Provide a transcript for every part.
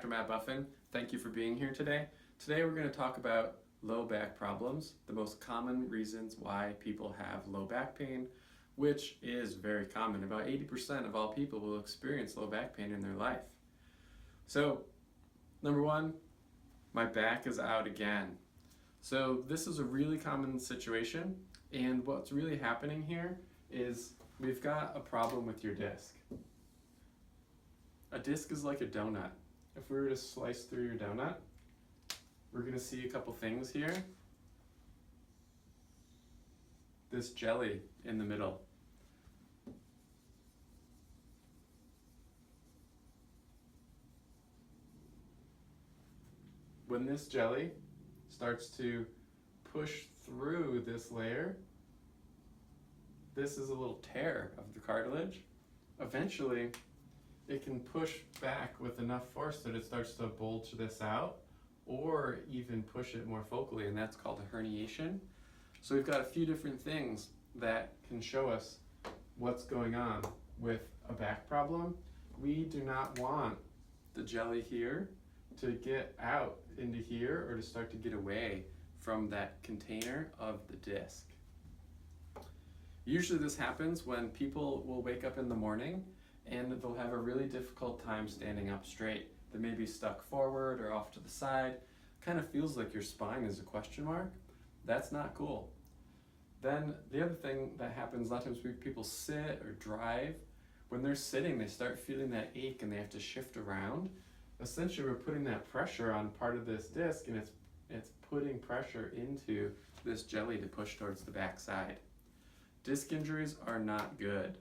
Dr. Matt Buffin. Thank you for being here today. Today we're going to talk about low back problems, the most common reasons why people have low back pain, which is very common. About 80% of all people will experience low back pain in their life. So, number one, my back is out again. So this is a really common situation, and what's really happening here is we've got a problem with your disc. A disc is like a donut. If we were to slice through your donut, we're going to see a couple things here. This jelly in the middle. When this jelly starts to push through this layer, this is a little tear of the cartilage. Eventually, it can push back with enough force that it starts to bulge this out, or even push it more focally, and that's called a herniation. So we've got a few different things that can show us what's going on with a back problem. We do not want the jelly here to get out into here or to start to get away from that container of the disc. Usually this happens when people will wake up in the morning and they'll have a really difficult time standing up straight. They may be stuck forward or off to the side. Kind of feels like your spine is a question mark. That's not cool. Then the other thing that happens a lot of times when people sit or drive, when they're sitting they start feeling that ache and they have to shift around. Essentially we're putting that pressure on part of this disc, and it's putting pressure into this jelly to push towards the back side. Disc injuries are not good.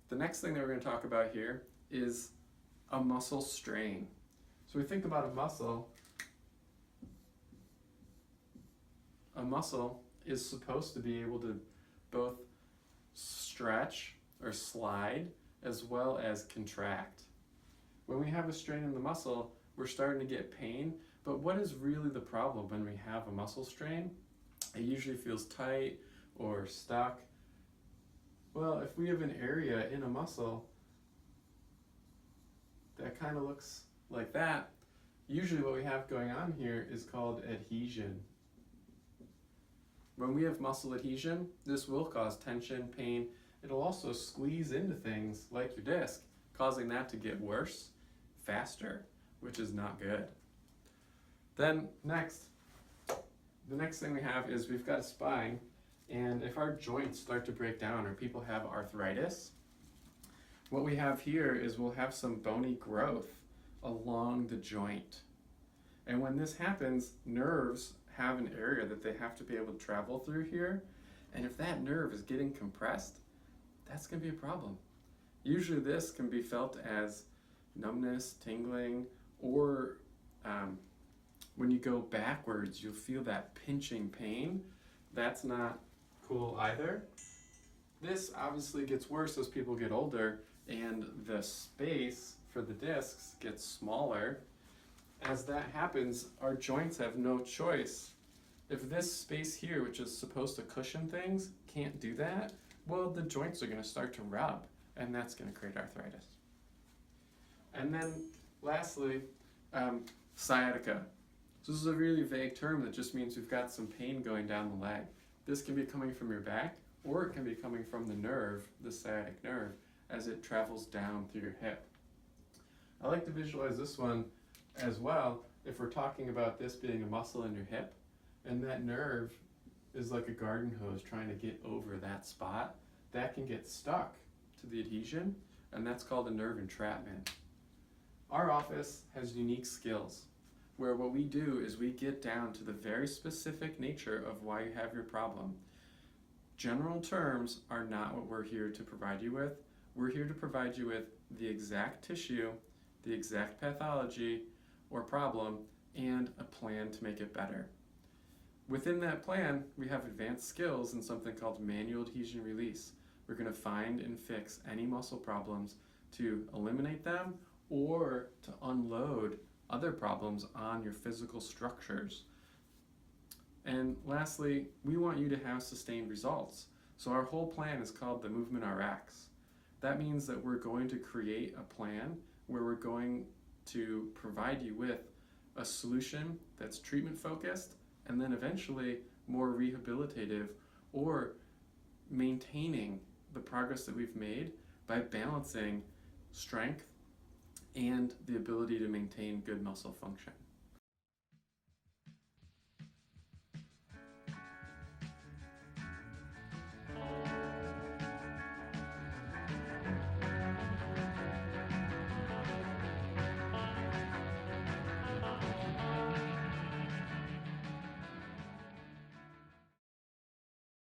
The next thing that we're going to talk about here is a muscle strain. So we think about a muscle. A muscle is supposed to be able to both stretch or slide as well as contract. When we have a strain in the muscle, we're starting to get pain, but what is really the problem when we have a muscle strain? It usually feels tight or stuck. Well, if we have an area in a muscle that kind of looks like that, usually what we have going on here is called adhesion. When we have muscle adhesion, this will cause tension, pain. It'll also squeeze into things like your disc, causing that to get worse faster, which is not good. Then the next thing we have is we've got a spine, and if our joints start to break down or people have arthritis, what we have here is we'll have some bony growth along the joint. And when this happens, nerves have an area that they have to be able to travel through here, and if that nerve is getting compressed, that's going to be a problem. Usually this can be felt as numbness, tingling, or when you go backwards, you'll feel that pinching pain. That's not cool either. This obviously gets worse as people get older and the space for the discs gets smaller. As that happens, our joints have no choice. If this space here, which is supposed to cushion things, can't do that, well, the joints are going to start to rub, and that's going to create arthritis. And then lastly, sciatica. So this is a really vague term that just means we've got some pain going down the leg. This can be coming from your back, or it can be coming from the nerve, the sciatic nerve, as it travels down through your hip. I like to visualize this one as well if we're talking about this being a muscle in your hip, and that nerve is like a garden hose trying to get over that spot. That can get stuck to the adhesion, and that's called a nerve entrapment. Our office has unique skills where what we do is we get down to the very specific nature of why you have your problem. General terms are not what we're here to provide you with. We're here to provide you with the exact tissue, the exact pathology or problem, and a plan to make it better. Within that plan, we have advanced skills in something called manualadhesionrelease. We're going to find and fix any muscle problems to eliminate them or to unload other problems on your physical structures. And lastly, we want you to have sustained results. So our whole plan is called the movementrx. That means that we're going to create a plan where we're going to provide you with a solution that's treatment focused and then eventually more rehabilitative, or maintaining the progress that we've made by balancing strength and the ability to maintain good muscle function.